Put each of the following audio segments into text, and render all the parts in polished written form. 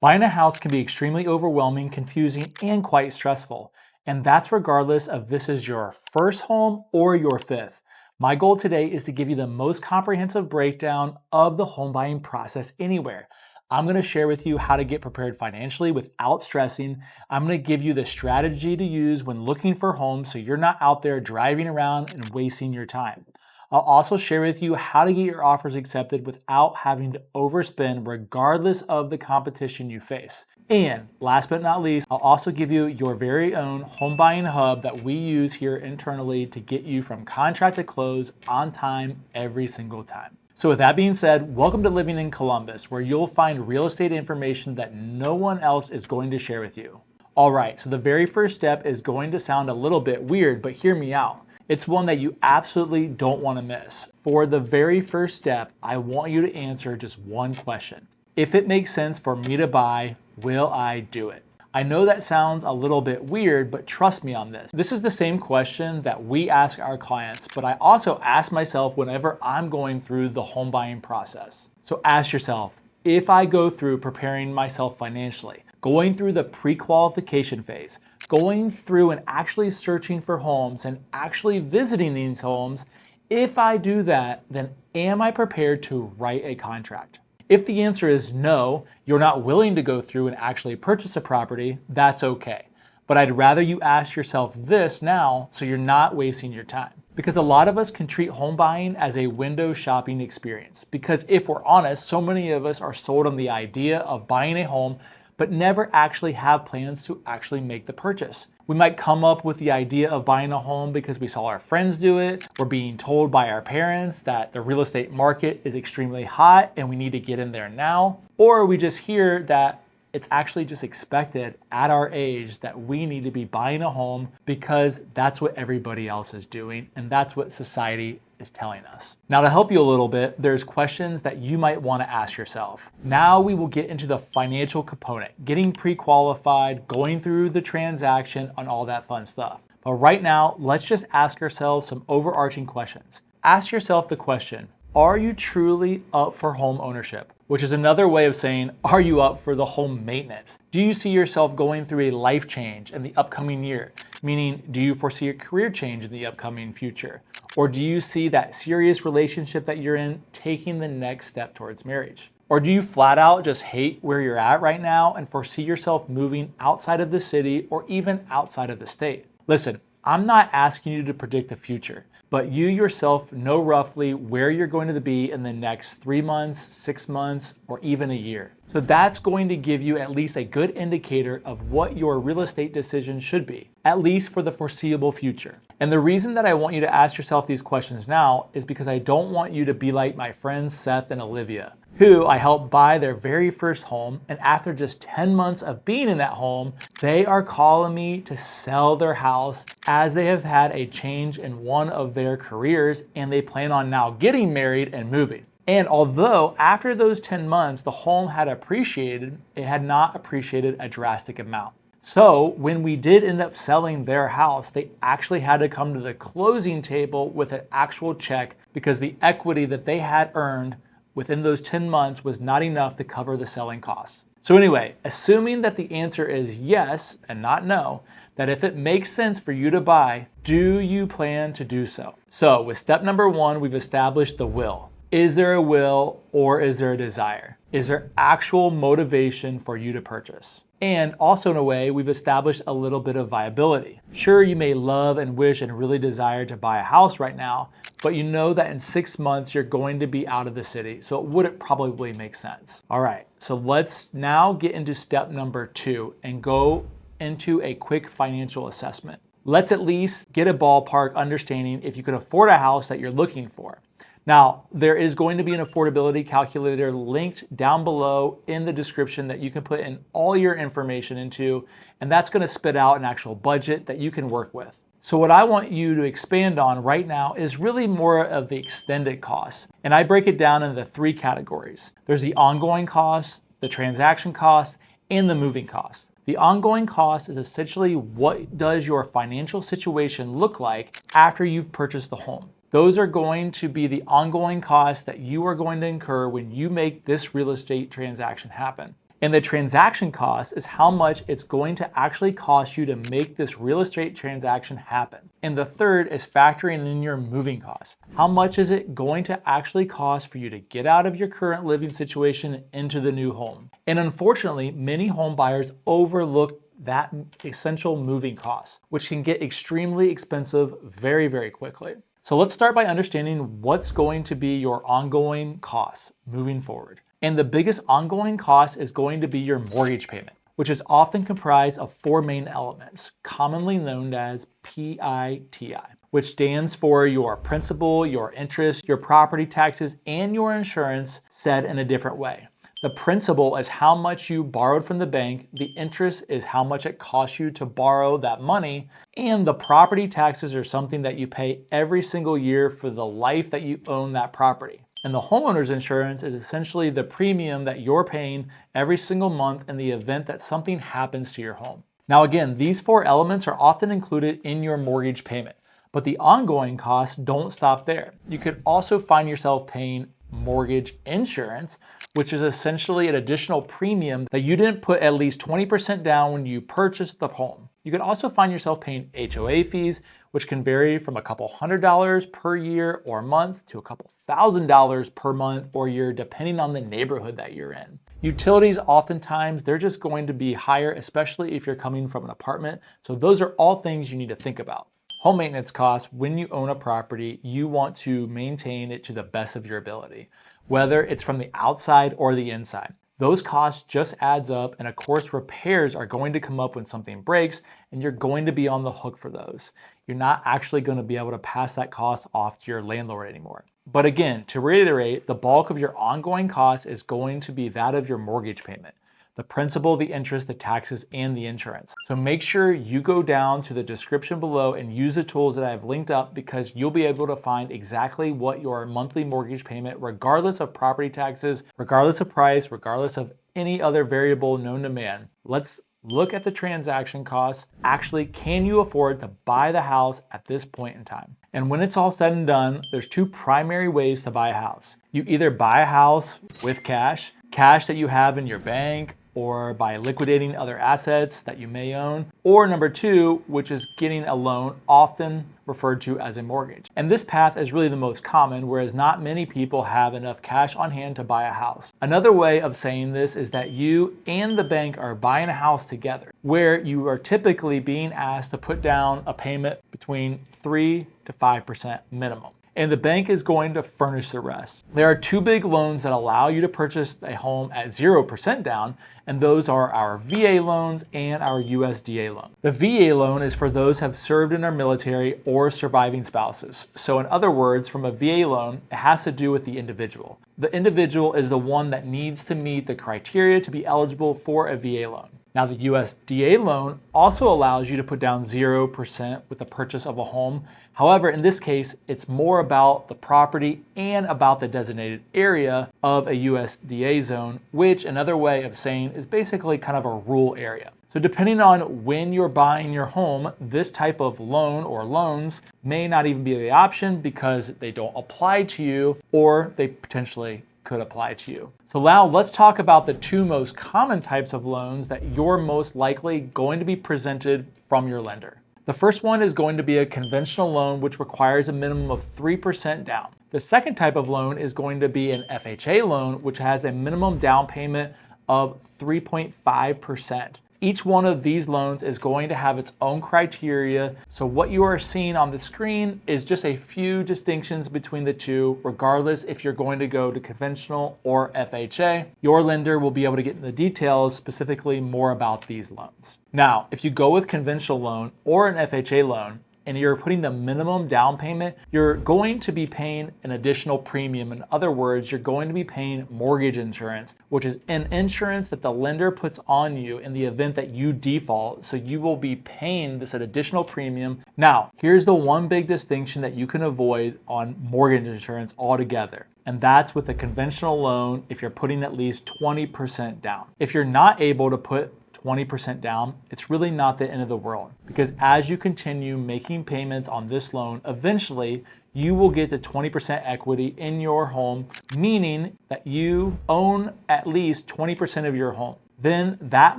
Buying a house can be extremely overwhelming, confusing, and quite stressful. And that's regardless of this is your first home or your fifth. My goal today is to give you the most comprehensive breakdown of the home buying process anywhere. I'm going to share with you how to get prepared financially without stressing. I'm going to give you the strategy to use when looking for homes so you're not out there driving around and wasting your time. I'll also share with you how to get your offers accepted without having to overspend regardless of the competition you face. And last but not least, I'll also give you your very own home buying hub that we use here internally to get you from contract to close on time every single time. So with that being said, welcome to Living in Columbus, where you'll find real estate information that no one else is going to share with you. All right, so the very first step is going to sound a little bit weird, but hear me out. It's one that you absolutely don't want to miss. For the very first step, I want you to answer just one question. If it makes sense for me to buy, will I do it? I know that sounds a little bit weird, but trust me on this. This is the same question that we ask our clients, but I also ask myself whenever I'm going through the home buying process. So ask yourself, if I go through preparing myself financially, going through the pre-qualification phase, going through and actually searching for homes and actually visiting these homes, if I do that, then am I prepared to write a contract? If the answer is no, you're not willing to go through and actually purchase a property, that's okay. But I'd rather you ask yourself this now so you're not wasting your time. Because a lot of us can treat home buying as a window shopping experience. Because if we're honest, so many of us are sold on the idea of buying a home but never actually have plans to actually make the purchase. We might come up with the idea of buying a home because we saw our friends do it. We're being told by our parents that the real estate market is extremely hot and we need to get in there now. Or we just hear that it's actually just expected at our age that we need to be buying a home because that's what everybody else is doing and that's what society is telling us. Now, to help you a little bit, there's questions that you might want to ask yourself. Now we will get into the financial component, getting pre-qualified, going through the transaction, and all that fun stuff. But right now, let's just ask ourselves some overarching questions. Ask yourself the question, are you truly up for home ownership? Which is another way of saying, are you up for the home maintenance? Do you see yourself going through a life change in the upcoming year? Meaning, do you foresee a career change in the upcoming future? Or do you see that serious relationship that you're in taking the next step towards marriage? Or do you flat out just hate where you're at right now and foresee yourself moving outside of the city or even outside of the state? Listen, I'm not asking you to predict the future, but you yourself know roughly where you're going to be in the next 3 months, 6 months, or even a year. So that's going to give you at least a good indicator of what your real estate decision should be, at least for the foreseeable future. And the reason that I want you to ask yourself these questions now is because I don't want you to be like my friends Seth and Olivia, who I helped buy their very first home, and after just 10 months of being in that home, they are calling me to sell their house as they have had a change in one of their careers and they plan on now getting married and moving. And although after those 10 months, the home had appreciated, it had not appreciated a drastic amount. So when we did end up selling their house, they actually had to come to the closing table with an actual check because the equity that they had earned within those 10 months was not enough to cover the selling costs. So anyway, assuming that the answer is yes and not no, that if it makes sense for you to buy, do you plan to do so? So with step number 1, we've established the will. Is there a will or is there a desire? Is there actual motivation for you to purchase? And also in a way, we've established a little bit of viability. Sure, you may love and wish and really desire to buy a house right now, but you know that in 6 months, you're going to be out of the city. So it wouldn't probably make sense. All right, so let's now get into step number 2 and go into a quick financial assessment. Let's at least get a ballpark understanding if you can afford a house that you're looking for. Now, there is going to be an affordability calculator linked down below in the description that you can put in all your information into, and that's going to spit out an actual budget that you can work with. So what I want you to expand on right now is really more of the extended costs. And I break it down into 3 categories. There's the ongoing costs, the transaction costs, and the moving costs. The ongoing cost is essentially what does your financial situation look like after you've purchased the home. Those are going to be the ongoing costs that you are going to incur when you make this real estate transaction happen. And the transaction cost is how much it's going to actually cost you to make this real estate transaction happen. And the third is factoring in your moving costs. How much is it going to actually cost for you to get out of your current living situation into the new home? And unfortunately, many home buyers overlook that essential moving costs, which can get extremely expensive very, very quickly. So let's start by understanding what's going to be your ongoing costs moving forward. And the biggest ongoing cost is going to be your mortgage payment, which is often comprised of four main elements, commonly known as PITI, which stands for your principal, your interest, your property taxes, and your insurance, said in a different way. The principal is how much you borrowed from the bank, the interest is how much it costs you to borrow that money, and the property taxes are something that you pay every single year for the life that you own that property. And the homeowner's insurance is essentially the premium that you're paying every single month in the event that something happens to your home. Now again, these four elements are often included in your mortgage payment, but the ongoing costs don't stop there. You could also find yourself paying mortgage insurance, which is essentially an additional premium that you didn't put at least 20% down when you purchased the home. You could also find yourself paying HOA fees, which can vary from a couple $100 per year or month to a couple $1,000s per month or year, depending on the neighborhood that you're in. Utilities, oftentimes, they're just going to be higher, especially if you're coming from an apartment. So those are all things you need to think about. Home maintenance costs, when you own a property, you want to maintain it to the best of your ability, whether it's from the outside or the inside. Those costs just adds up, and of course repairs are going to come up when something breaks, and you're going to be on the hook for those. You're not actually going to be able to pass that cost off to your landlord anymore. But again, to reiterate, the bulk of your ongoing costs is going to be that of your mortgage payment. The principal, the interest, the taxes, and the insurance. So make sure you go down to the description below and use the tools that I've linked up, because you'll be able to find exactly what your monthly mortgage payment, regardless of property taxes, regardless of price, regardless of any other variable known to man. Let's look at the transaction costs. Actually, can you afford to buy the house at this point in time? And when it's all said and done, there's two primary ways to buy a house. You either buy a house with cash that you have in your bank, or by liquidating other assets that you may own, or number two, which is getting a loan, often referred to as a mortgage. And this path is really the most common, whereas not many people have enough cash on hand to buy a house. Another way of saying this is that you and the bank are buying a house together, where you are typically being asked to put down a payment between 3 to 5% minimum, and the bank is going to furnish the rest. There are two big loans that allow you to purchase a home at 0% down, and those are our VA loans and our USDA loan. The VA loan is for those who have served in our military or surviving spouses. So in other words, from a VA loan, it has to do with the individual. The individual is the one that needs to meet the criteria to be eligible for a VA loan. Now, the USDA loan also allows you to put down 0% with the purchase of a home. However, in this case, it's more about the property and about the designated area of a USDA zone, which another way of saying is basically kind of a rural area. So depending on when you're buying your home, this type of loan or loans may not even be the option because they don't apply to you, or they potentially could apply to you. So now let's talk about the two most common types of loans that you're most likely going to be presented from your lender. The first one is going to be a conventional loan, which requires a minimum of 3% down. The second type of loan is going to be an FHA loan, which has a minimum down payment of 3.5%. Each one of these loans is going to have its own criteria. So what you are seeing on the screen is just a few distinctions between the two, regardless if you're going to go to conventional or FHA. Your lender will be able to get into the details, specifically more about these loans. Now, if you go with conventional loan or an FHA loan, and you're putting the minimum down payment, you're going to be paying an additional premium. In other words, you're going to be paying mortgage insurance, which is an insurance that the lender puts on you in the event that you default. So you will be paying this additional premium. Now, here's the one big distinction that you can avoid on mortgage insurance altogether. And that's with a conventional loan if you're putting at least 20% down. If you're not able to put 20% down, it's really not the end of the world, because as you continue making payments on this loan, eventually you will get to 20% equity in your home, meaning that you own at least 20% of your home. then that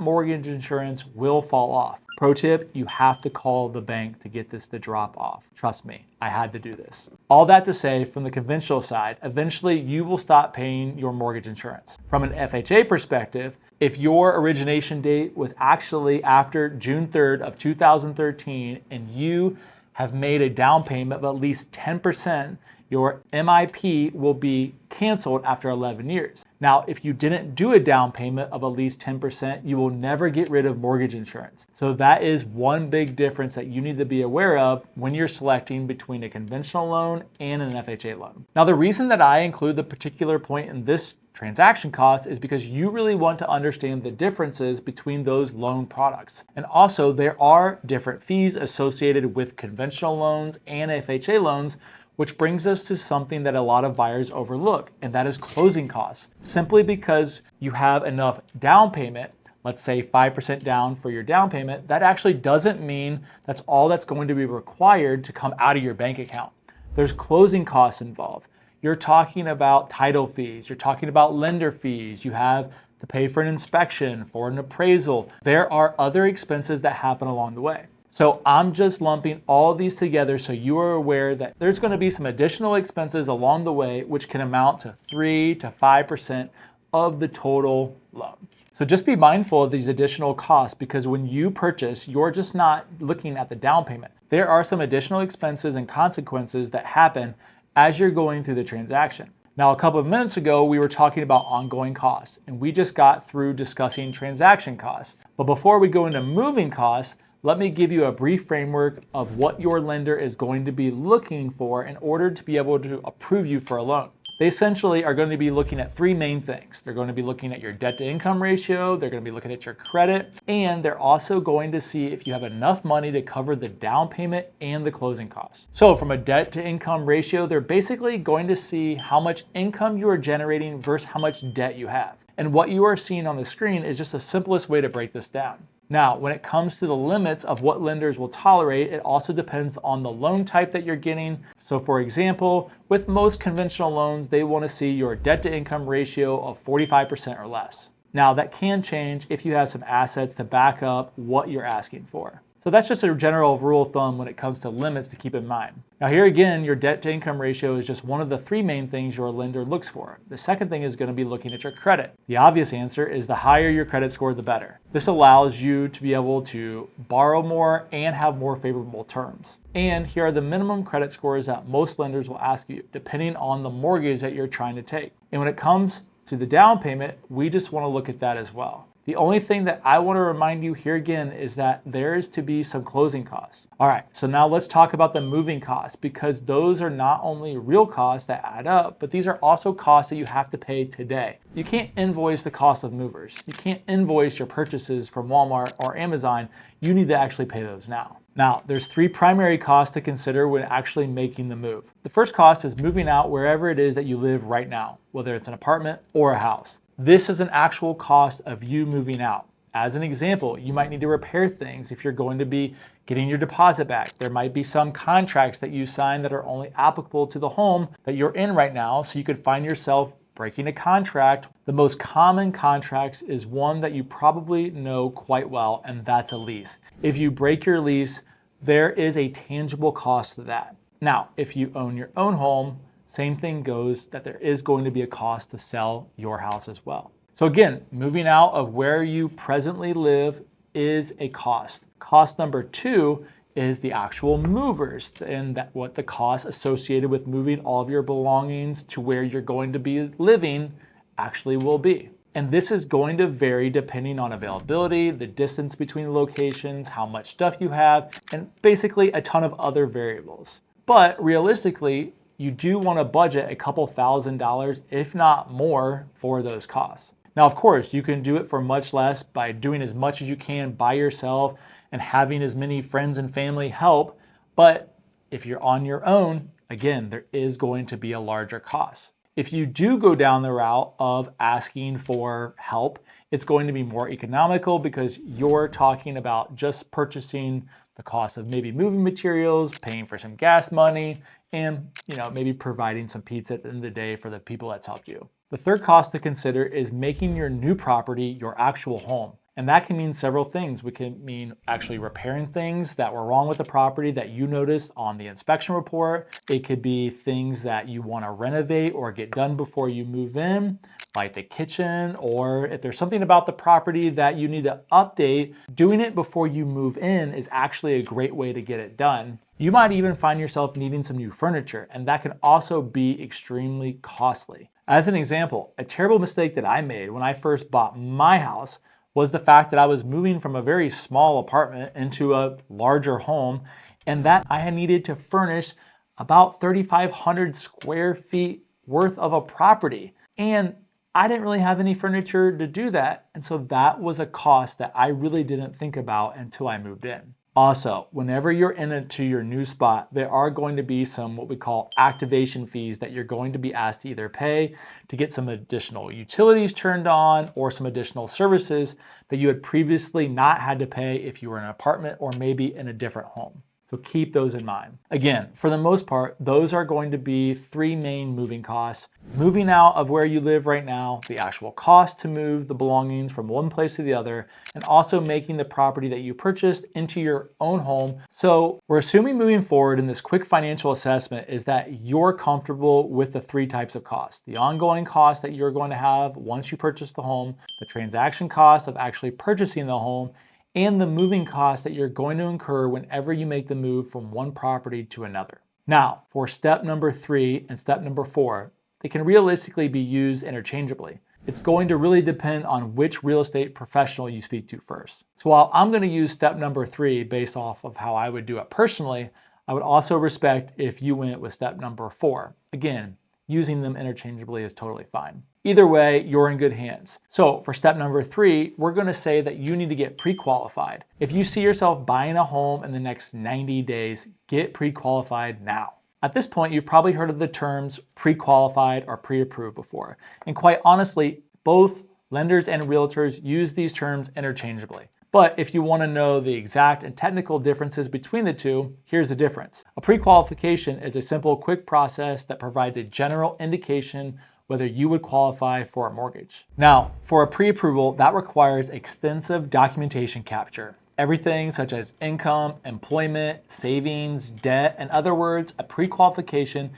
mortgage insurance will fall off. Pro tip, you have to call the bank to get this to drop off. Trust me, I had to do this. All that to say, from the conventional side, eventually you will stop paying your mortgage insurance. From an FHA perspective, if your origination date was actually after June 3rd of 2013 and you have made a down payment of at least 10%, your MIP will be canceled after 11 years. Now, if you didn't do a down payment of at least 10%, you will never get rid of mortgage insurance. So that is one big difference that you need to be aware of when you're selecting between a conventional loan and an FHA loan. Now, the reason that I include the particular point in this transaction cost is because you really want to understand the differences between those loan products. And also, there are different fees associated with conventional loans and FHA loans, which brings us to something that a lot of buyers overlook, and that is closing costs. Simply because you have enough down payment, let's say 5% down for your down payment, that actually doesn't mean that's all that's going to be required to come out of your bank account. There's closing costs involved. You're talking about title fees, you're talking about lender fees, you have to pay for an inspection, for an appraisal. There are other expenses that happen along the way. So I'm just lumping all of these together so you are aware that there's going to be some additional expenses along the way, which can amount to 3 to 5% of the total loan. So just be mindful of these additional costs, because when you purchase, you're just not looking at the down payment. There are some additional expenses and consequences that happen as you're going through the transaction. Now, a couple of minutes ago, we were talking about ongoing costs, and we just got through discussing transaction costs. But before we go into moving costs, let me give you a brief framework of what your lender is going to be looking for in order to be able to approve you for a loan. They essentially are going to be looking at three main things. They're going to be looking at your debt to income ratio, they're going to be looking at your credit, and they're also going to see if you have enough money to cover the down payment and the closing costs. So from a debt to income ratio, they're basically going to see how much income you are generating versus how much debt you have. And what you are seeing on the screen is just the simplest way to break this down. Now, when it comes to the limits of what lenders will tolerate, it also depends on the loan type that you're getting. So for example, with most conventional loans, they want to see your debt to income ratio of 45% or less. Now, that can change if you have some assets to back up what you're asking for. So that's just a general rule of thumb when it comes to limits to keep in mind. Now here again, your debt to income ratio is just one of the three main things your lender looks for. The second thing is going to be looking at your credit. The obvious answer is the higher your credit score, the better. This allows you to be able to borrow more and have more favorable terms. And here are the minimum credit scores that most lenders will ask you, depending on the mortgage that you're trying to take. And when it comes to the down payment, we just want to look at that as well. The only thing that I want to remind you here again is that there is to be some closing costs. All right, so now let's talk about the moving costs, because those are not only real costs that add up, but these are also costs that you have to pay today. You can't invoice the cost of movers. You can't invoice your purchases from Walmart or Amazon. You need to actually pay those now. Now, there's three primary costs to consider when actually making the move. The first cost is moving out wherever it is that you live right now, whether it's an apartment or a house. This is an actual cost of you moving out. As an example, you might need to repair things if you're going to be getting your deposit back. There might be some contracts that you sign that are only applicable to the home that you're in right now, so you could find yourself breaking a contract. The most common contracts is one that you probably know quite well, and that's a lease. If you break your lease, there is a tangible cost to that. Now, if you own your own home, same thing goes, that there is going to be a cost to sell your house as well. So again, moving out of where you presently live is a cost. Cost number two is the actual movers, and that what the cost associated with moving all of your belongings to where you're going to be living actually will be. And this is going to vary depending on availability, the distance between locations, how much stuff you have, and basically a ton of other variables. But realistically, you do want to budget a couple $1,000s, if not more, for those costs. Now, of course, you can do it for much less by doing as much as you can by yourself and having as many friends and family help. But if you're on your own, again, there is going to be a larger cost. If you do go down the route of asking for help, it's going to be more economical because you're talking about just purchasing the cost of maybe moving materials, paying for some gas money, and maybe providing some pizza at the end of the day for the people that's helped you. The third cost to consider is making your new property your actual home. And that can mean several things. We can mean actually repairing things that were wrong with the property that you noticed on the inspection report. It could be things that you want to renovate or get done before you move in, like the kitchen, or if there's something about the property that you need to update, doing it before you move in is actually a great way to get it done. You might even find yourself needing some new furniture, and that can also be extremely costly. As an example, a terrible mistake that I made when I first bought my house was the fact that I was moving from a very small apartment into a larger home, and that I had needed to furnish about 3,500 square feet worth of a property. And I didn't really have any furniture to do that. And so that was a cost that I really didn't think about until I moved in. Also, whenever you're into your new spot, there are going to be some what we call activation fees that you're going to be asked to either pay to get some additional utilities turned on or some additional services that you had previously not had to pay if you were in an apartment or maybe in a different home. So keep those in mind. Again, for the most part, those are going to be three main moving costs. Moving out of where you live right now, the actual cost to move the belongings from one place to the other, and also making the property that you purchased into your own home. So we're assuming moving forward in this quick financial assessment is that you're comfortable with the three types of costs. The ongoing cost that you're going to have once you purchase the home, the transaction cost of actually purchasing the home, and the moving costs that you're going to incur whenever you make the move from one property to another. Now, for step number 3 and step number 4, they can realistically be used interchangeably. It's going to really depend on which real estate professional you speak to first. So while I'm going to use step number 3 based off of how I would do it personally, I would also respect if you went with step number 4. Again, using them interchangeably is totally fine. Either way, you're in good hands. So for step number 3, we're going to say that you need to get pre-qualified. If you see yourself buying a home in the next 90 days, get pre-qualified now. At this point, you've probably heard of the terms pre-qualified or pre-approved before. And quite honestly, both lenders and realtors use these terms interchangeably. But if you want to know the exact and technical differences between the two, here's the difference. A pre-qualification is a simple, quick process that provides a general indication whether you would qualify for a mortgage. Now, for a pre-approval, that requires extensive documentation capture. Everything such as income, employment, savings, debt. In other words, a pre-qualification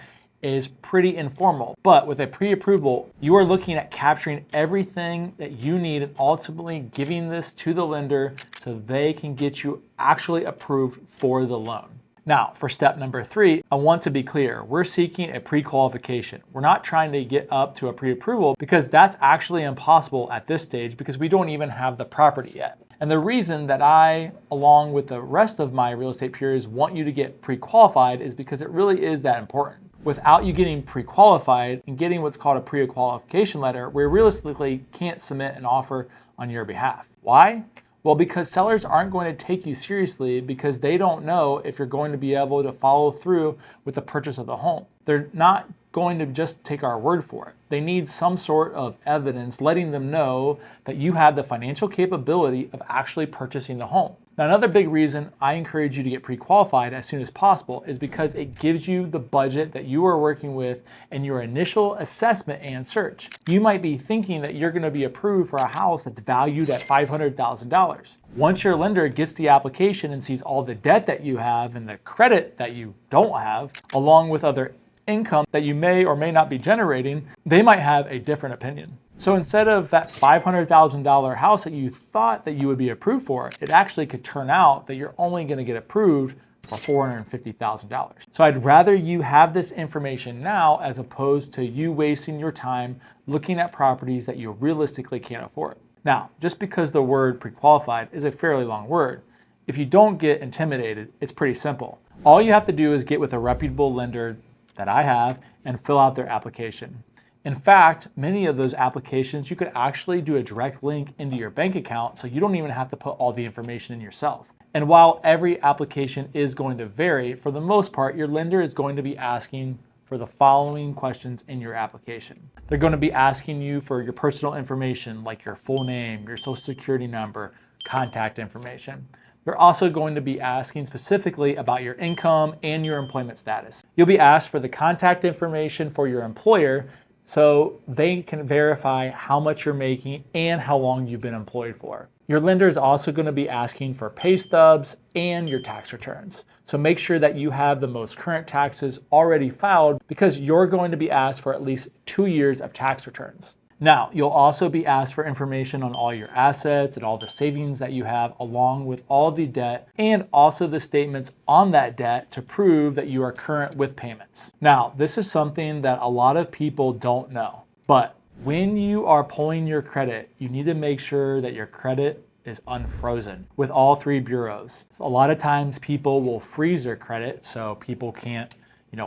is pretty informal. But with a pre-approval, you are looking at capturing everything that you need and ultimately giving this to the lender so they can get you actually approved for the loan. Now, for step number 3, I want to be clear. We're seeking a pre-qualification. We're not trying to get up to a pre-approval because that's actually impossible at this stage because we don't even have the property yet. And the reason that I, along with the rest of my real estate peers, want you to get pre-qualified is because it really is that important. Without you getting pre-qualified and getting what's called a pre-qualification letter, we realistically can't submit an offer on your behalf. Why? Well, because sellers aren't going to take you seriously because they don't know if you're going to be able to follow through with the purchase of the home. They're not going to just take our word for it. They need some sort of evidence letting them know that you have the financial capability of actually purchasing the home. Now, another big reason I encourage you to get pre-qualified as soon as possible is because it gives you the budget that you are working with in your initial assessment and search. You might be thinking that you're going to be approved for a house that's valued at $500,000. Once your lender gets the application and sees all the debt that you have and the credit that you don't have, along with other income that you may or may not be generating, they might have a different opinion. So instead of that $500,000 house that you thought that you would be approved for, it actually could turn out that you're only going to get approved for $450,000. So I'd rather you have this information now as opposed to you wasting your time looking at properties that you realistically can't afford. Now, just because the word pre-qualified is a fairly long word, if you don't get intimidated, it's pretty simple. All you have to do is get with a reputable lender that I have and fill out their application. In fact, many of those applications, you could actually do a direct link into your bank account so you don't even have to put all the information in yourself. And while every application is going to vary, for the most part, your lender is going to be asking for the following questions in your application. They're going to be asking you for your personal information, like your full name, your social security number, contact information. They're also going to be asking specifically about your income and your employment status. You'll be asked for the contact information for your employer, so they can verify how much you're making and how long you've been employed for. Your lender is also going to be asking for pay stubs and your tax returns. So make sure that you have the most current taxes already filed because you're going to be asked for at least 2 years of tax returns. Now, you'll also be asked for information on all your assets and all the savings that you have, along with all the debt and also the statements on that debt to prove that you are current with payments. Now, this is something that a lot of people don't know, but when you are pulling your credit, you need to make sure that your credit is unfrozen with all 3 bureaus. So a lot of times people will freeze their credit so people can't,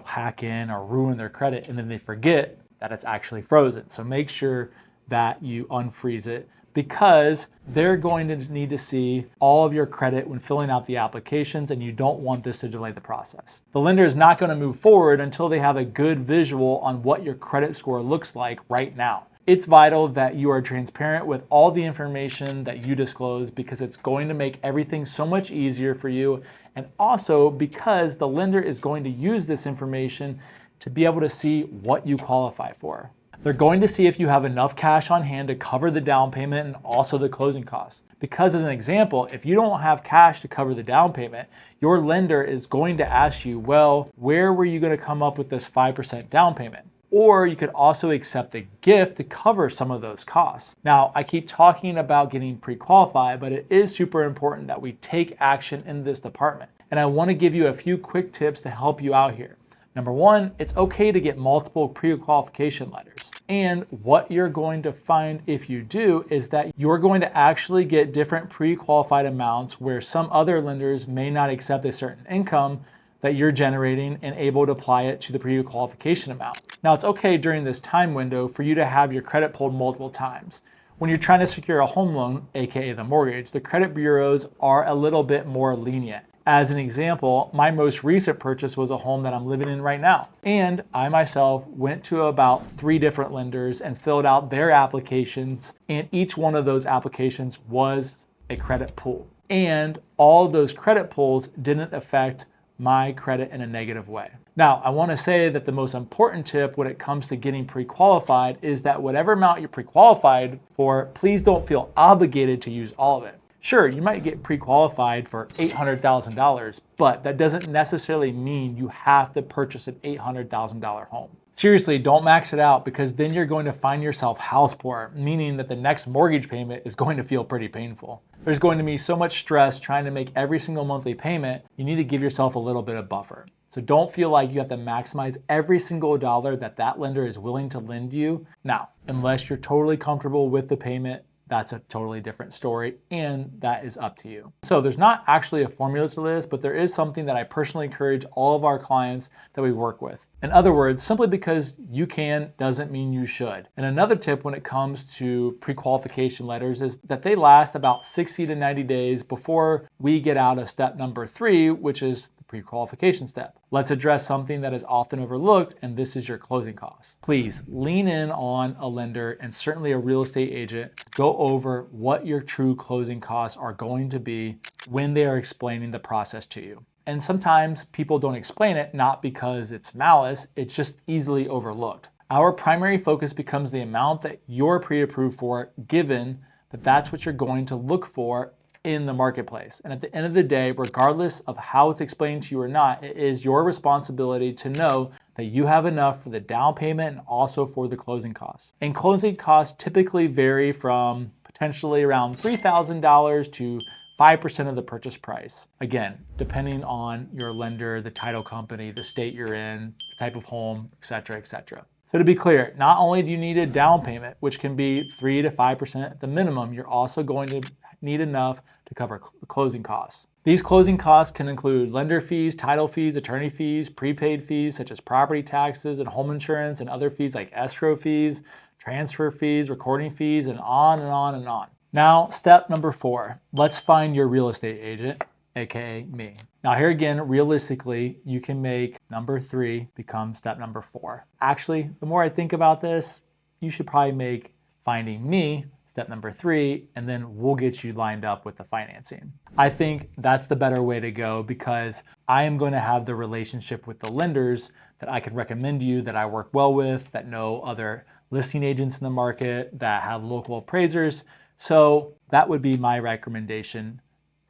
hack in or ruin their credit, and then they forget that it's actually frozen. So make sure that you unfreeze it because they're going to need to see all of your credit when filling out the applications, and you don't want this to delay the process. The lender is not going to move forward until they have a good visual on what your credit score looks like right now. It's vital that you are transparent with all the information that you disclose because it's going to make everything so much easier for you, and also because the lender is going to use this information to be able to see what you qualify for. They're going to see if you have enough cash on hand to cover the down payment and also the closing costs. Because as an example, if you don't have cash to cover the down payment, your lender is going to ask you, well, where were you going to come up with this 5% down payment? Or you could also accept a gift to cover some of those costs. Now, I keep talking about getting pre-qualified, but it is super important that we take action in this department. And I want to give you a few quick tips to help you out here. Number 1, it's okay to get multiple pre-qualification letters. And what you're going to find if you do is that you're going to actually get different pre-qualified amounts where some other lenders may not accept a certain income that you're generating and able to apply it to the pre-qualification amount. Now, it's okay during this time window for you to have your credit pulled multiple times. When you're trying to secure a home loan, aka the mortgage, the credit bureaus are a little bit more lenient. As an example, my most recent purchase was a home that I'm living in right now. And I myself went to about 3 different lenders and filled out their applications, and each one of those applications was a credit pull. And all of those credit pulls didn't affect my credit in a negative way. Now, I want to say that the most important tip when it comes to getting pre-qualified is that whatever amount you're pre-qualified for, please don't feel obligated to use all of it. Sure, you might get pre-qualified for $800,000, but that doesn't necessarily mean you have to purchase an $800,000 home. Seriously, don't max it out because then you're going to find yourself house poor, meaning that the next mortgage payment is going to feel pretty painful. There's going to be so much stress trying to make every single monthly payment, you need to give yourself a little bit of buffer. So don't feel like you have to maximize every single dollar that lender is willing to lend you. Now, unless you're totally comfortable with the payment, that's a totally different story, and that is up to you. So there's not actually a formula to this, but there is something that I personally encourage all of our clients that we work with. In other words, simply because you can doesn't mean you should. And another tip when it comes to pre-qualification letters is that they last about 60 to 90 days before we get out of step number 3, which is pre-qualification step. Let's address something that is often overlooked, and this is your closing costs. Please lean in on a lender and certainly a real estate agent. Go over what your true closing costs are going to be when they are explaining the process to you. And sometimes people don't explain it, not because it's malice, it's just easily overlooked. Our primary focus becomes the amount that you're pre-approved for, given that that's what you're going to look for in the marketplace. And at the end of the day, regardless of how it's explained to you or not, it is your responsibility to know that you have enough for the down payment and also for the closing costs. And closing costs typically vary from potentially around $3,000 to 5% of the purchase price. Again, depending on your lender, the title company, the state you're in, the type of home, etc., etc. So to be clear, not only do you need a down payment, which can be 3 to 5% at the minimum, you're also going to need enough to cover closing costs. These closing costs can include lender fees, title fees, attorney fees, prepaid fees such as property taxes and home insurance, and other fees like escrow fees, transfer fees, recording fees, and on and on and on. Now, step number 4, let's find your real estate agent, aka me. Now here again, realistically, you can make number 3 become step number 4. Actually, the more I think about this, you should probably make finding me step number 3, and then we'll get you lined up with the financing. I think that's the better way to go because I am going to have the relationship with the lenders that I can recommend to you that I work well with, that know other listing agents in the market, that have local appraisers. So that would be my recommendation.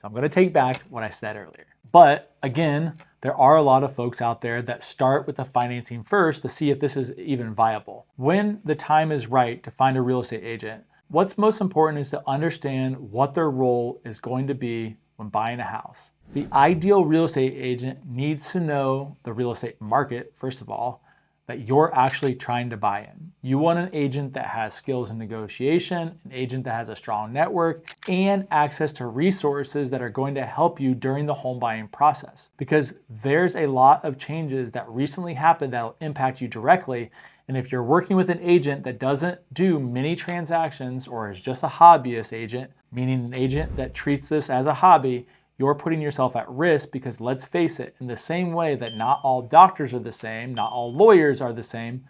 So I'm going to take back what I said earlier. But again, there are a lot of folks out there that start with the financing first to see if this is even viable. When the time is right to find a real estate agent, what's most important is to understand what their role is going to be when buying a house. The ideal real estate agent needs to know the real estate market, first of all, that you're actually trying to buy in. You want an agent that has skills in negotiation, an agent that has a strong network, and access to resources that are going to help you during the home buying process. Because there's a lot of changes that recently happened that will impact you directly. And if you're working with an agent that doesn't do many transactions or is just a hobbyist agent, meaning an agent that treats this as a hobby, you're putting yourself at risk because let's face it, in the same way that not all doctors are the same, not all lawyers are the same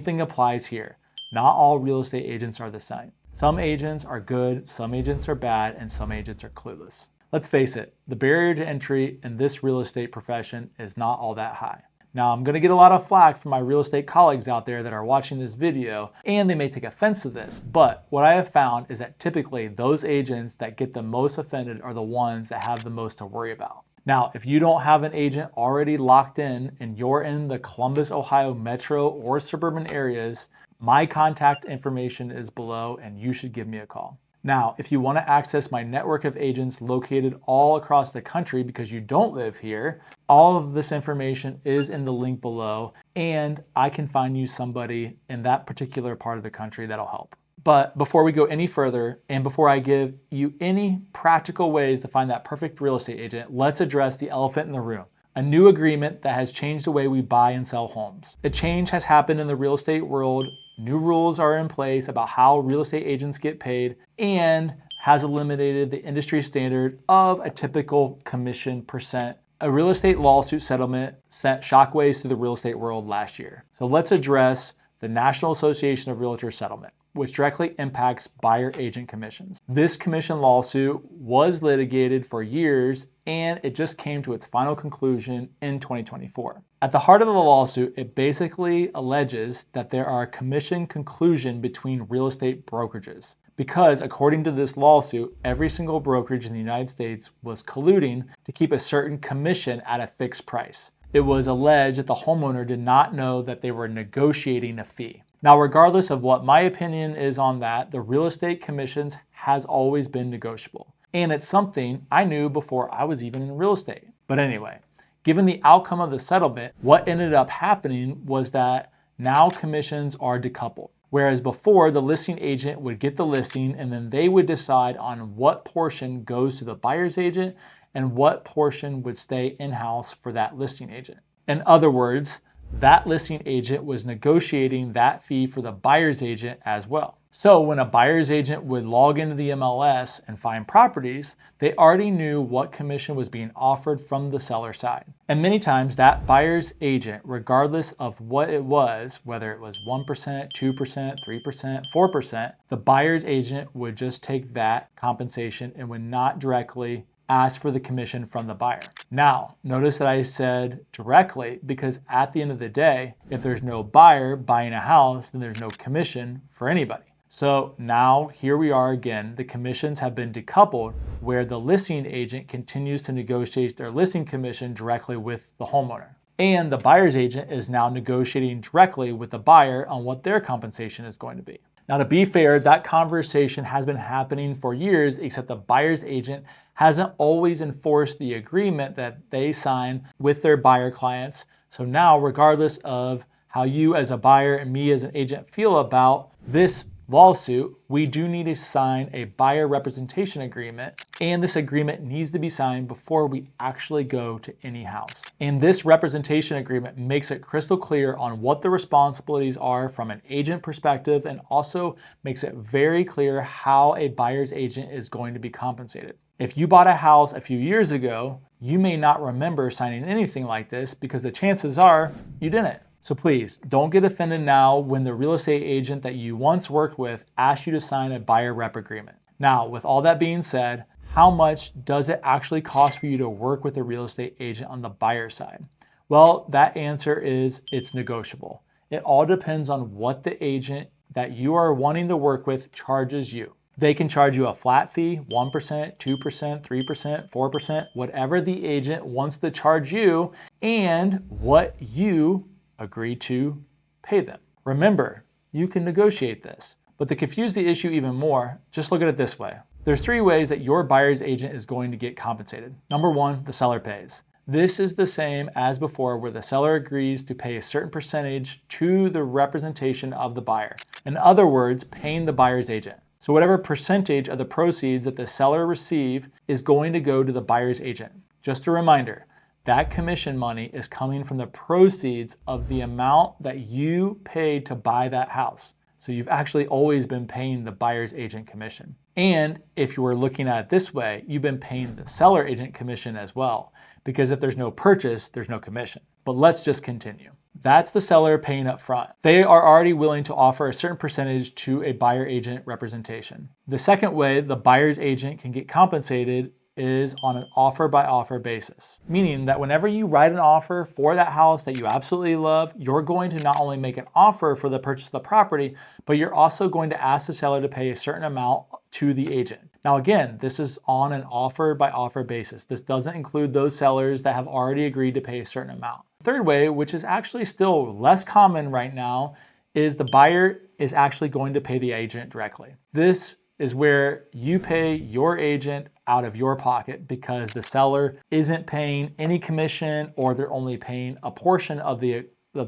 thing applies here. Not all real estate agents are the same. Some agents are good, some agents are bad, and some agents are clueless. Let's face it, the barrier to entry in this real estate profession is not all that high. Now, I'm going to get a lot of flack from my real estate colleagues out there that are watching this video, and they may take offense to this, but what I have found is that typically those agents that get the most offended are the ones that have the most to worry about. Now, if you don't have an agent already locked in and you're in the Columbus, Ohio metro or suburban areas, my contact information is below and you should give me a call. Now, if you want to access my network of agents located all across the country because you don't live here, all of this information is in the link below, and I can find you somebody in that particular part of the country that'll help. But before we go any further, and before I give you any practical ways to find that perfect real estate agent, let's address the elephant in the room. A new agreement that has changed the way we buy and sell homes. A change has happened in the real estate world. New rules are in place about how real estate agents get paid and has eliminated the industry standard of a typical commission percent. A real estate lawsuit settlement sent shockwaves through the real estate world last year. So let's address the National Association of Realtors settlement, which directly impacts buyer agent commissions. This commission lawsuit was litigated for years and it just came to its final conclusion in 2024. At the heart of the lawsuit, it basically alleges that there are commission conclusion between real estate brokerages. Because according to this lawsuit, every single brokerage in the United States was colluding to keep a certain commission at a fixed price. It was alleged that the homeowner did not know that they were negotiating a fee. Now, regardless of what my opinion is on that, the real estate commissions has always been negotiable. And it's something I knew before I was even in real estate. But anyway, given the outcome of the settlement, what ended up happening was that now commissions are decoupled. Whereas before, the listing agent would get the listing and then they would decide on what portion goes to the buyer's agent and what portion would stay in-house for that listing agent. In other words, that listing agent was negotiating that fee for the buyer's agent as well. So when a buyer's agent would log into the MLS and find properties, they already knew what commission was being offered from the seller side. And many times that buyer's agent, regardless of what it was, whether it was 1%, 2%, 3%, 4%, the buyer's agent would just take that compensation and would not directly ask for the commission from the buyer. Now, notice that I said directly because at the end of the day, if there's no buyer buying a house, then there's no commission for anybody. So now here we are again, the commissions have been decoupled where the listing agent continues to negotiate their listing commission directly with the homeowner. And the buyer's agent is now negotiating directly with the buyer on what their compensation is going to be. Now, to be fair, that conversation has been happening for years, except the buyer's agent hasn't always enforced the agreement that they sign with their buyer clients. So now, regardless of how you as a buyer and me as an agent feel about this lawsuit, we do need to sign a buyer representation agreement, and this agreement needs to be signed before we actually go to any house. And this representation agreement makes it crystal clear on what the responsibilities are from an agent perspective and also makes it very clear how a buyer's agent is going to be compensated. If you bought a house a few years ago, you may not remember signing anything like this because the chances are you didn't. So please, don't get offended now when the real estate agent that you once worked with asks you to sign a buyer rep agreement. Now, with all that being said, how much does it actually cost for you to work with a real estate agent on the buyer side? Well, that answer is it's negotiable. It all depends on what the agent that you are wanting to work with charges you. They can charge you a flat fee, 1%, 2%, 3%, 4%, whatever the agent wants to charge you and what you agree to pay them. Remember, you can negotiate this. But to confuse the issue even more, just look at it this way. There's 3 ways that your buyer's agent is going to get compensated. Number 1, the seller pays. This is the same as before, where the seller agrees to pay a certain percentage to the representation of the buyer. In other words, paying the buyer's agent. So whatever percentage of the proceeds that the seller receives is going to go to the buyer's agent. Just a reminder, that commission money is coming from the proceeds of the amount that you paid to buy that house. So you've actually always been paying the buyer's agent commission. And if you were looking at it this way, you've been paying the seller agent commission as well, because if there's no purchase, there's no commission. But let's just continue. That's the seller paying up front. They are already willing to offer a certain percentage to a buyer agent representation. The second way the buyer's agent can get compensated is on an offer by offer basis, meaning that whenever you write an offer for that house that you absolutely love, you're going to not only make an offer for the purchase of the property, but you're also going to ask the seller to pay a certain amount to the agent. Now again, this is on an offer by offer basis. This doesn't include those sellers that have already agreed to pay a certain amount. The third way, which is actually still less common right now, is the buyer is actually going to pay the agent directly. This is where you pay your agent out of your pocket because the seller isn't paying any commission, or they're only paying a portion of the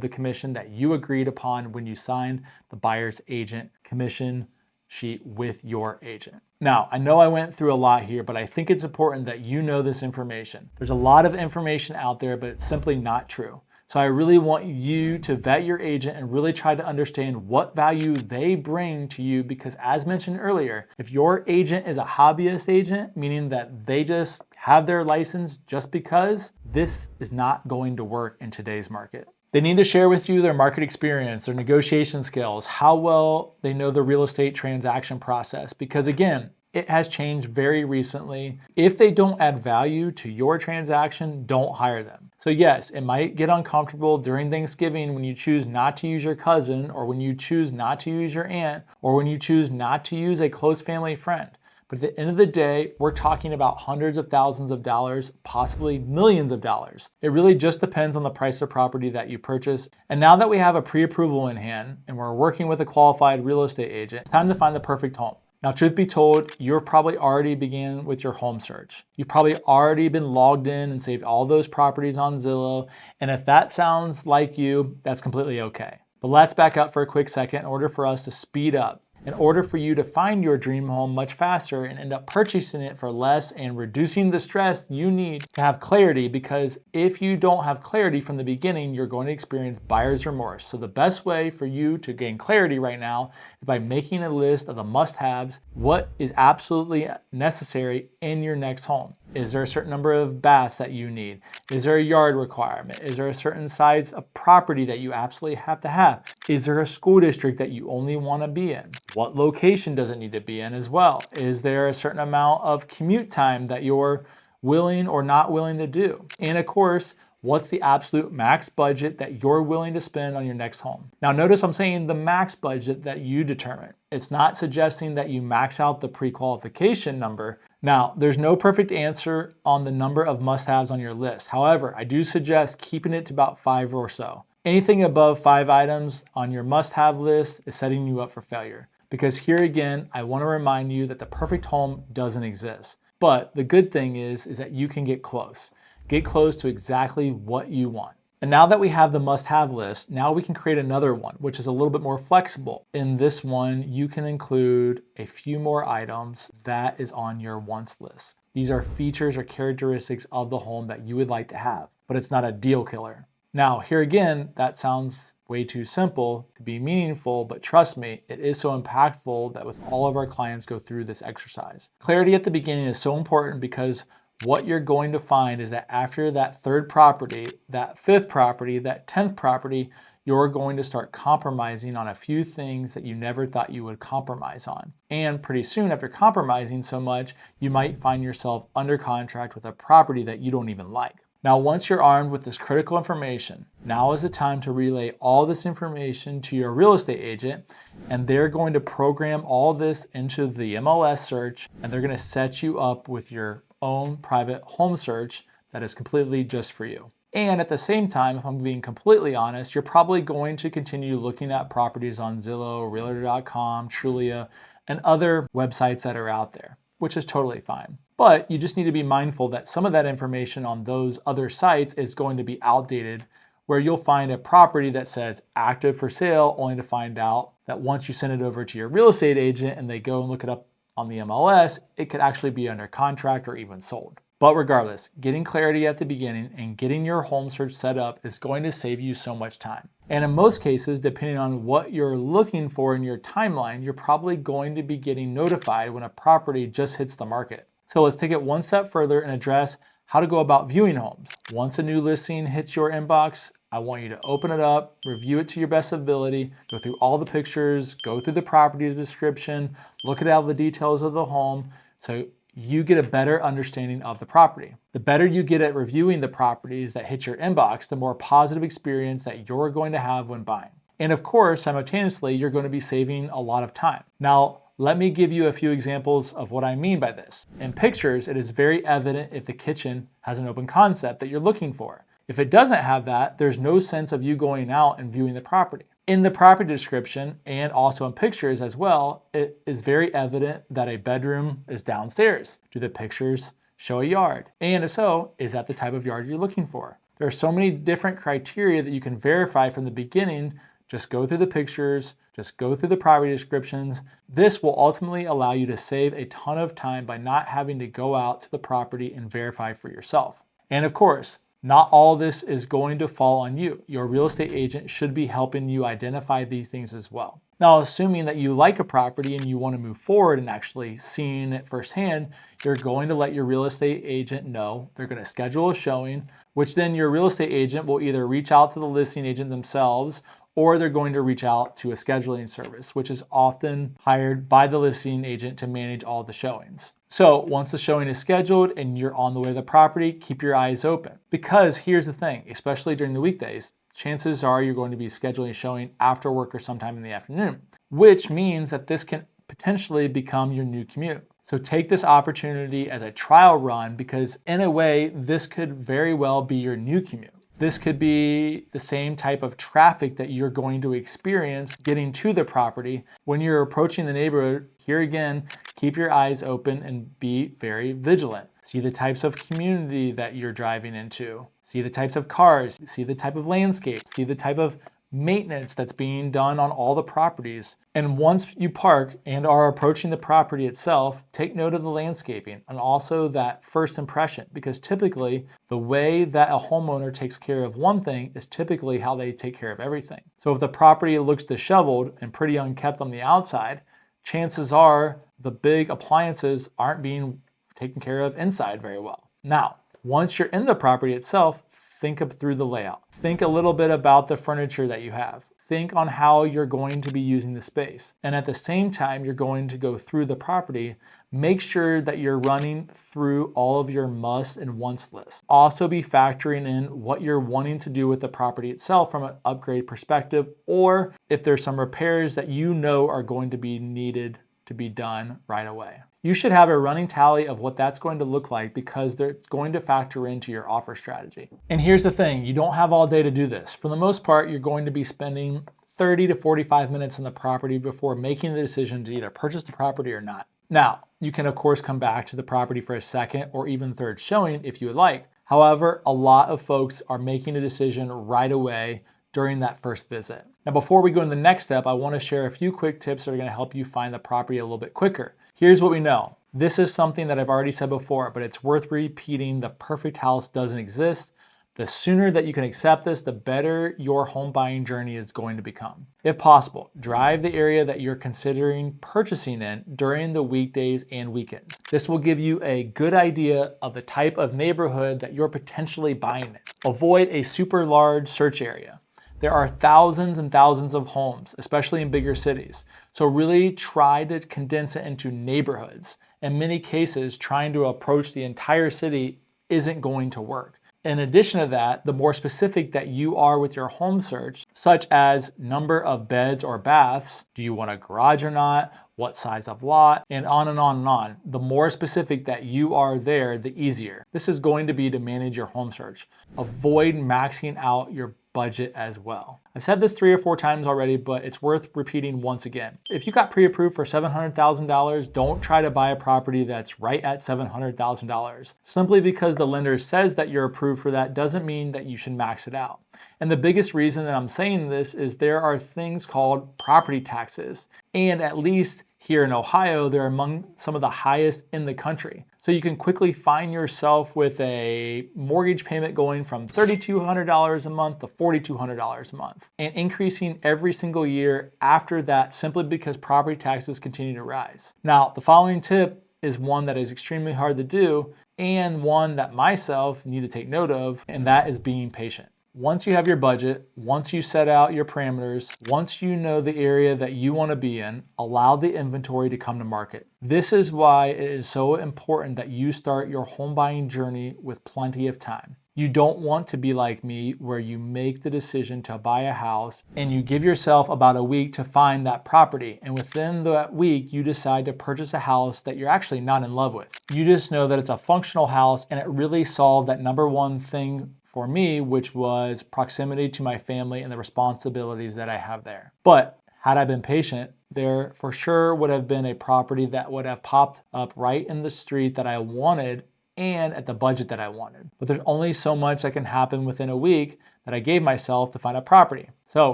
commission that you agreed upon when you signed the buyer's agent commission sheet with your agent. Now, I know I went through a lot here, but I think it's important that you know this information. There's a lot of information out there, but it's simply not true. So I really want you to vet your agent and really try to understand what value they bring to you, because as mentioned earlier, if your agent is a hobbyist agent, meaning that they just have their license just because, this is not going to work in today's market. They need to share with you their market experience, their negotiation skills, how well they know the real estate transaction process, because again, it has changed very recently. If they don't add value to your transaction, don't hire them. So yes, it might get uncomfortable during Thanksgiving when you choose not to use your cousin, or when you choose not to use your aunt, or when you choose not to use a close family friend. But at the end of the day, we're talking about hundreds of thousands of dollars, possibly millions of dollars. It really just depends on the price of property that you purchase. And now that we have a pre-approval in hand and we're working with a qualified real estate agent, it's time to find the perfect home. Now, truth be told, you've probably already began with your home search. You've probably already been logged in and saved all those properties on Zillow. And if that sounds like you, that's completely okay. But let's back up for a quick second in order for us to speed up. In order for you to find your dream home much faster and end up purchasing it for less and reducing the stress, you need to have clarity, because if you don't have clarity from the beginning, you're going to experience buyer's remorse. So the best way for you to gain clarity right now is by making a list of the must-haves, what is absolutely necessary in your next home. Is there a certain number of baths that you need? Is there a yard requirement? Is there a certain size of property that you absolutely have to have? Is there a school district that you only want to be in? What location does it need to be in as well? Is there a certain amount of commute time that you're willing or not willing to do? And of course, what's the absolute max budget that you're willing to spend on your next home? Now notice I'm saying the max budget that you determine. It's not suggesting that you max out the pre-qualification number. Now, there's no perfect answer on the number of must-haves on your list. However, I do suggest keeping it to about 5 or so. Anything above 5 items on your must-have list is setting you up for failure. Because here again, I want to remind you that the perfect home doesn't exist. But the good thing is that you can get close. Get close to exactly what you want. And now that we have the must-have list, now we can create another one, which is a little bit more flexible. In this one, you can include a few more items that is on your wants list. These are features or characteristics of the home that you would like to have, but it's not a deal killer. Now, here again, that sounds way too simple to be meaningful, but trust me, it is so impactful that with all of our clients go through this exercise. Clarity at the beginning is so important, because what you're going to find is that after that 3rd property, that 5th property, that 10th property, you're going to start compromising on a few things that you never thought you would compromise on. And pretty soon after compromising so much, you might find yourself under contract with a property that you don't even like. Now, once you're armed with this critical information, now is the time to relay all this information to your real estate agent, and they're going to program all this into the MLS search, and they're going to set you up with your own private home search that is completely just for you. And at the same time, if I'm being completely honest, you're probably going to continue looking at properties on Zillow, Realtor.com, Trulia, and other websites that are out there, which is totally fine. But you just need to be mindful that some of that information on those other sites is going to be outdated, where you'll find a property that says active for sale, only to find out that once you send it over to your real estate agent and they go and look it up on the MLS, it could actually be under contract or even sold. But regardless, getting clarity at the beginning and getting your home search set up is going to save you so much time. And in most cases, depending on what you're looking for in your timeline, you're probably going to be getting notified when a property just hits the market. So let's take it one step further and address how to go about viewing homes. Once a new listing hits your inbox, I want you to open it up, review it to your best ability, go through all the pictures, go through the property description, look at all the details of the home, so you get a better understanding of the property. The better you get at reviewing the properties that hit your inbox, the more positive experience that you're going to have when buying. And of course, simultaneously, you're going to be saving a lot of time. Now, let me give you a few examples of what I mean by this. In pictures, it is very evident if the kitchen has an open concept that you're looking for. If it doesn't have that, there's no sense of you going out and viewing the property. In the property description and also in pictures as well, it is very evident that a bedroom is downstairs. Do the pictures show a yard? And if so, is that the type of yard you're looking for? There are so many different criteria that you can verify from the beginning. Just go through the pictures, just go through the property descriptions. This will ultimately allow you to save a ton of time by not having to go out to the property and verify for yourself. And of course, not all this is going to fall on you. Your real estate agent should be helping you identify these things as well. Now, assuming that you like a property and you want to move forward and actually seeing it firsthand, you're going to let your real estate agent know. They're going to schedule a showing, which then your real estate agent will either reach out to the listing agent themselves, or they're going to reach out to a scheduling service, which is often hired by the listing agent to manage all the showings. So once the showing is scheduled and you're on the way to the property, keep your eyes open. Because here's the thing, especially during the weekdays, chances are you're going to be scheduling a showing after work or sometime in the afternoon, which means that this can potentially become your new commute. So take this opportunity as a trial run, because in a way, this could very well be your new commute. This could be the same type of traffic that you're going to experience getting to the property. When you're approaching the neighborhood, here again, keep your eyes open and be very vigilant. See the types of community that you're driving into. See the types of cars, see the type of landscape, see the type of maintenance that's being done on all the properties. And once you park and are approaching the property itself, take note of the landscaping and also that first impression, because typically the way that a homeowner takes care of one thing is typically how they take care of everything. So if the property looks disheveled and pretty unkept on the outside, chances are the big appliances aren't being taken care of inside very well. Now, once you're in the property itself, think up through the layout. Think a little bit about the furniture that you have. Think on how you're going to be using the space. And at the same time, you're going to go through the property. Make sure that you're running through all of your must and wants list. Also be factoring in what you're wanting to do with the property itself from an upgrade perspective, or if there's some repairs that you know are going to be needed to be done right away. You should have a running tally of what that's going to look like, because it's going to factor into your offer strategy. And here's the thing, you don't have all day to do this. For the most part, you're going to be spending 30 to 45 minutes on the property before making the decision to either purchase the property or not. Now, you can of course come back to the property for a second or even third showing if you would like. However, a lot of folks are making a decision right away during that first visit. Now, before we go to the next step, I want to share a few quick tips that are going to help you find the property a little bit quicker. Here's what we know. This is something that I've already said before, but it's worth repeating. The perfect house doesn't exist. The sooner that you can accept this, the better your home buying journey is going to become. If possible, drive the area that you're considering purchasing in during the weekdays and weekends. This will give you a good idea of the type of neighborhood that you're potentially buying in. Avoid a super large search area. There are thousands and thousands of homes, especially in bigger cities. So really try to condense it into neighborhoods. In many cases, trying to approach the entire city isn't going to work. In addition to that, the more specific that you are with your home search, such as number of beds or baths, do you want a garage or not, what size of lot, and on and on and on. The more specific that you are there, the easier. This is going to be to manage your home search. Avoid maxing out your budget as well. I've said this 3 or 4 times already, but it's worth repeating once again. If you got pre-approved for $700,000, don't try to buy a property that's right at $700,000. Simply because the lender says that you're approved for that doesn't mean that you should max it out. And the biggest reason that I'm saying this is there are things called property taxes. And at least here in Ohio, they're among some of the highest in the country. So you can quickly find yourself with a mortgage payment going from $3,200 a month to $4,200 a month and increasing every single year after that simply because property taxes continue to rise. Now, the following tip is one that is extremely hard to do and one that myself need to take note of, and that is being patient. Once you have your budget, once you set out your parameters, once you know the area that you want to be in, allow the inventory to come to market. This is why it is so important that you start your home buying journey with plenty of time. You don't want to be like me where you make the decision to buy a house and you give yourself about a week to find that property. And within that week, you decide to purchase a house that you're actually not in love with. You just know that it's a functional house and it really solved that number one thing for me, which was proximity to my family and the responsibilities that I have there. But had I been patient, there for sure would have been a property that would have popped up right in the street that I wanted and at the budget that I wanted. But there's only so much that can happen within a week that I gave myself to find a property. So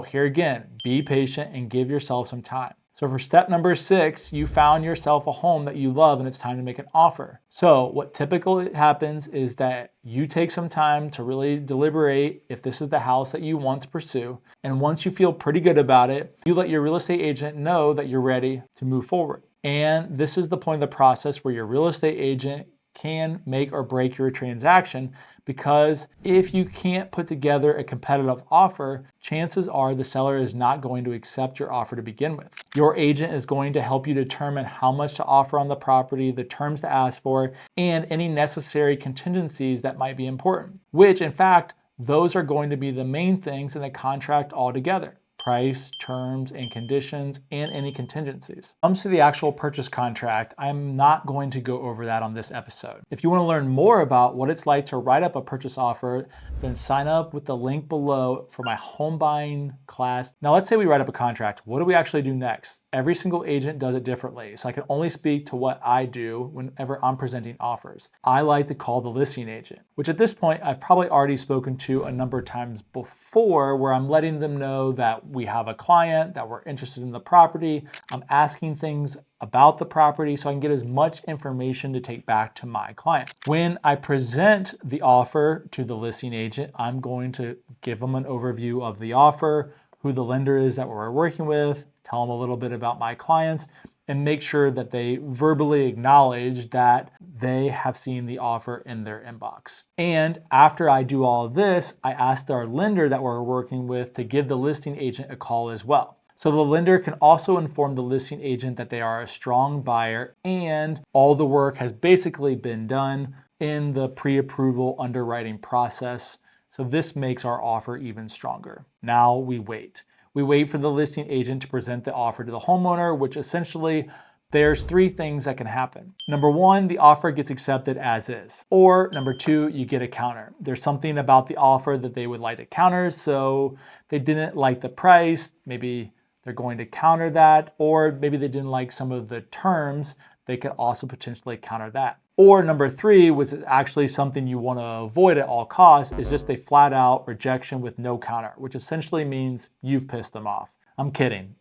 here again, be patient and give yourself some time. So for step number 6, you found yourself a home that you love and it's time to make an offer. So what typically happens is that you take some time to really deliberate if this is the house that you want to pursue. And once you feel pretty good about it, you let your real estate agent know that you're ready to move forward. And this is the point of the process where your real estate agent can make or break your transaction, because if you can't put together a competitive offer, chances are the seller is not going to accept your offer to begin with. Your agent is going to help you determine how much to offer on the property, the terms to ask for, and any necessary contingencies that might be important, which in fact, those are going to be the main things in the contract altogether. Price, terms, and conditions, and any contingencies. When it comes to the actual purchase contract, I'm not going to go over that on this episode. If you want to learn more about what it's like to write up a purchase offer, then sign up with the link below for my home buying class. Now let's say we write up a contract. What do we actually do next? Every single agent does it differently, so I can only speak to what I do whenever I'm presenting offers. I like to call the listing agent, which at this point I've probably already spoken to a number of times before, where I'm letting them know that we have a client, that we're interested in the property. I'm asking things about the property so I can get as much information to take back to my client. When I present the offer to the listing agent, I'm going to give them an overview of the offer, who the lender is that we're working with, tell them a little bit about my clients, and make sure that they verbally acknowledge that they have seen the offer in their inbox. And after I do all of this, I asked our lender that we're working with to give the listing agent a call as well. So the lender can also inform the listing agent that they are a strong buyer and all the work has basically been done in the pre-approval underwriting process. So this makes our offer even stronger. Now we wait. We wait for the listing agent to present the offer to the homeowner, which essentially there's 3 things that can happen. Number 1, the offer gets accepted as is. Or number 2, you get a counter. There's something about the offer that they would like to counter, so they didn't like the price. Maybe they're going to counter that, or maybe they didn't like some of the terms. They could also potentially counter that. Or number 3, which is actually something you want to avoid at all costs, is just a flat out rejection with no counter, which essentially means you've pissed them off. I'm kidding.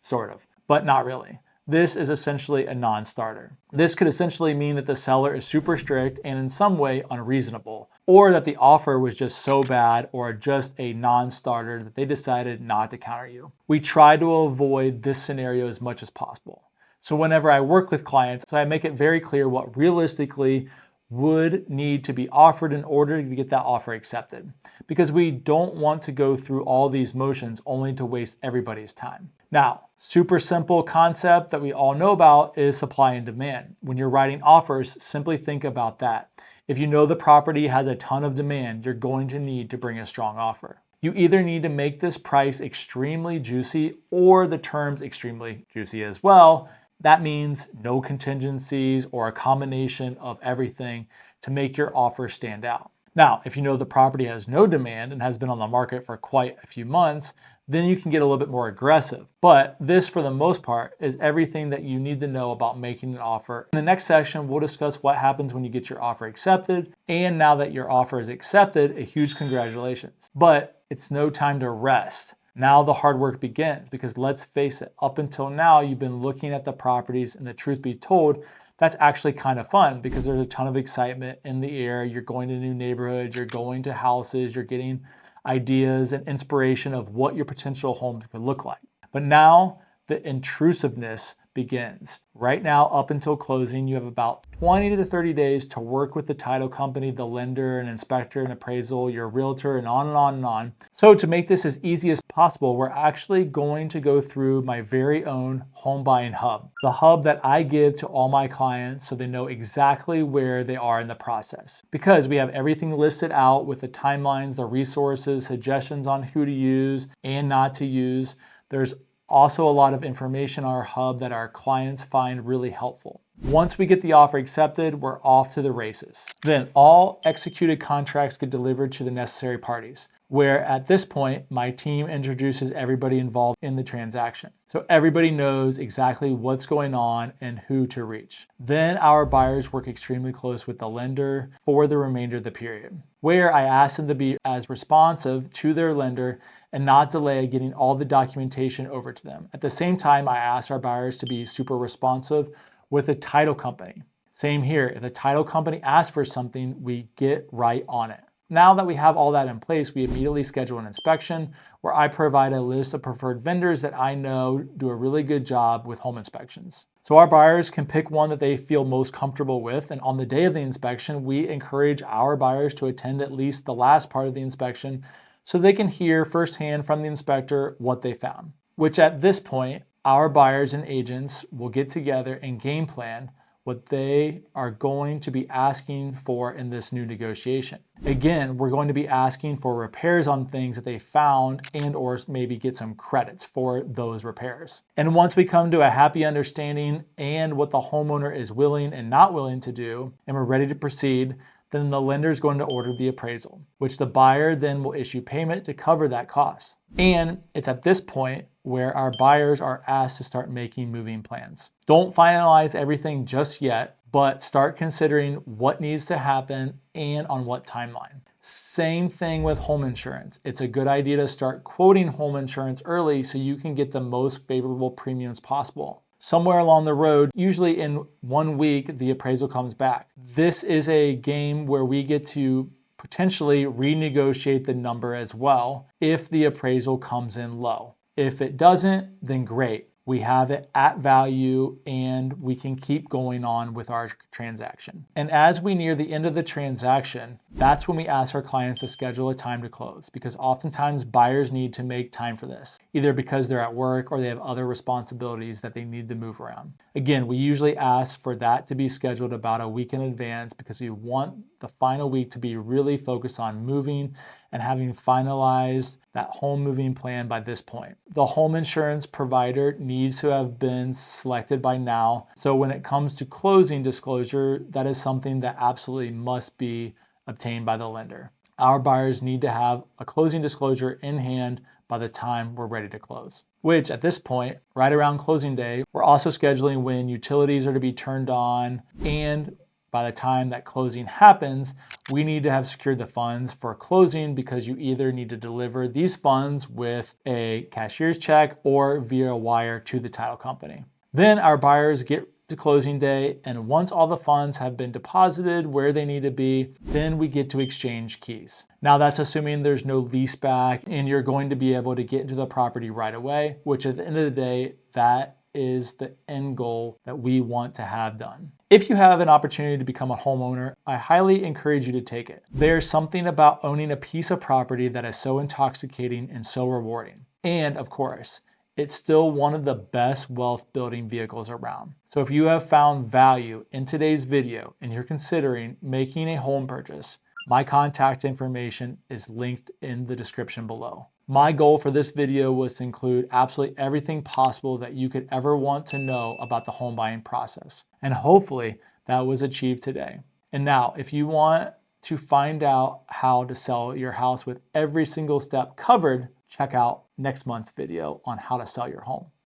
Sort of, but not really. This is essentially a non-starter. This could essentially mean that the seller is super strict and in some way unreasonable, or that the offer was just so bad or just a non-starter that they decided not to counter you. We try to avoid this scenario as much as possible. So whenever I work with clients, I make it very clear what realistically would need to be offered in order to get that offer accepted, because we don't want to go through all these motions only to waste everybody's time. Now, super simple concept that we all know about is supply and demand. When you're writing offers, simply think about that. If you know the property has a ton of demand, you're going to need to bring a strong offer. You either need to make this price extremely juicy or the terms extremely juicy as well. That means no contingencies or a combination of everything to make your offer stand out. Now, if you know the property has no demand and has been on the market for quite a few months, then you can get a little bit more aggressive. But this, for the most part, is everything that you need to know about making an offer. In the next section, we'll discuss what happens when you get your offer accepted. And now that your offer is accepted, a huge congratulations. But it's no time to rest. Now the hard work begins, because let's face it, up until now, you've been looking at the properties, and the truth be told, that's actually kind of fun because there's a ton of excitement in the air. You're going to new neighborhoods, you're going to houses, you're getting ideas and inspiration of what your potential home could look like. But now the intrusiveness begins. Right now, up until closing, you have about 20 to 30 days to work with the title company, the lender, an inspector, an appraisal, your realtor, and on and on and on. So to make this as easy as possible, we're actually going to go through my very own home buying hub, the hub that I give to all my clients so they know exactly where they are in the process. Because we have everything listed out with the timelines, the resources, suggestions on who to use and not to use. There's also a lot of information on our hub that our clients find really helpful. Once we get the offer accepted, we're off to the races. Then all executed contracts get delivered to the necessary parties, where at this point, my team introduces everybody involved in the transaction. So everybody knows exactly what's going on and who to reach. Then our buyers work extremely close with the lender for the remainder of the period, where I ask them to be as responsive to their lender and not delay getting all the documentation over to them. At the same time, I ask our buyers to be super responsive with the title company. Same here, if the title company asks for something, we get right on it. Now that we have all that in place, we immediately schedule an inspection where I provide a list of preferred vendors that I know do a really good job with home inspections. So our buyers can pick one that they feel most comfortable with, and on the day of the inspection, we encourage our buyers to attend at least the last part of the inspection so they can hear firsthand from the inspector what they found, which at this point, our buyers and agents will get together and game plan what they are going to be asking for in this new negotiation. Again, we're going to be asking for repairs on things that they found and or maybe get some credits for those repairs. And once we come to a happy understanding and what the homeowner is willing and not willing to do, and we're ready to proceed, then the lender is going to order the appraisal, which the buyer then will issue payment to cover that cost. And it's at this point where our buyers are asked to start making moving plans. Don't finalize everything just yet, but start considering what needs to happen and on what timeline. Same thing with home insurance. It's a good idea to start quoting home insurance early so you can get the most favorable premiums possible. Somewhere along the road, usually in 1 week, the appraisal comes back. This is a game where we get to potentially renegotiate the number as well if the appraisal comes in low. If it doesn't, then great. We have it at value and we can keep going on with our transaction. And as we near the end of the transaction, that's when we ask our clients to schedule a time to close, because oftentimes buyers need to make time for this, either because they're at work or they have other responsibilities that they need to move around. Again, we usually ask for that to be scheduled about a week in advance because we want the final week to be really focused on moving and having finalized that home moving plan by this point. The home insurance provider needs to have been selected by now. So when it comes to closing disclosure, that is something that absolutely must be obtained by the lender. Our buyers need to have a closing disclosure in hand by the time we're ready to close. Which at this point, right around closing day, we're also scheduling when utilities are to be turned on, and by the time that closing happens, we need to have secured the funds for closing, because you either need to deliver these funds with a cashier's check or via wire to the title company. Then our buyers get to closing day, and once all the funds have been deposited where they need to be, then we get to exchange keys. Now that's assuming there's no lease back and you're going to be able to get into the property right away, which at the end of the day, that is the end goal that we want to have done. If you have an opportunity to become a homeowner, I highly encourage you to take it. There's something about owning a piece of property that is so intoxicating and so rewarding. And of course, it's still one of the best wealth building vehicles around. So if you have found value in today's video and you're considering making a home purchase, my contact information is linked in the description below. My goal for this video was to include absolutely everything possible that you could ever want to know about the home buying process. And hopefully that was achieved today. And now, if you want to find out how to sell your house with every single step covered, check out next month's video on how to sell your home.